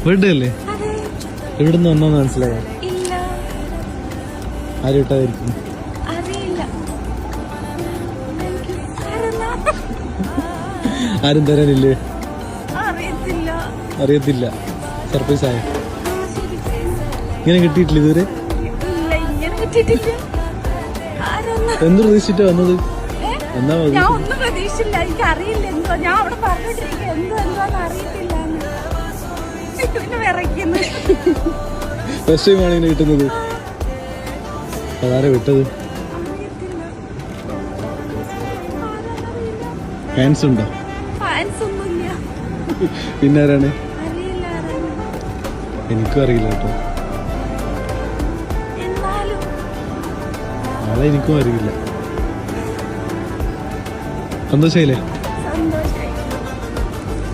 Birthday അല്ലേ? എവിടുന്ന് വന്നോന്ന് മനസ്സിലായോ? ആരും ഇട്ടായിരിക്കും. ആരും തരാനില്ലേ? അറിയത്തില്ല. സർപ്രൈസ് ആയോ? ഇങ്ങനെ കിട്ടിയിട്ടില്ല ഇതുവരെ? എന്ത് പ്രതീക്ഷിച്ചിട്ടാ വന്നത്? എന്നാ ഞാൻ ഒന്നും പ്രതീക്ഷിച്ചില്ല. എനിക്ക് അറിയില്ല എന്തോ. ഞാൻ അവിടെ പറഞ്ഞിട്ടിരിക്കുക എന്താന്ന് അറിയത്തില്ല. ഫസ്റ്റ് ടൈമാണ് ഇങ്ങനെ കിട്ടുന്നത്. അതാരാ വിട്ടത്? ഫാൻസ് ഉണ്ടോ? പിന്നെ ആരാണ്? എനിക്കും അറിയില്ല കേട്ടോ. ആളെ എനിക്കും അറിയില്ല. സന്തോഷായില്ലേ?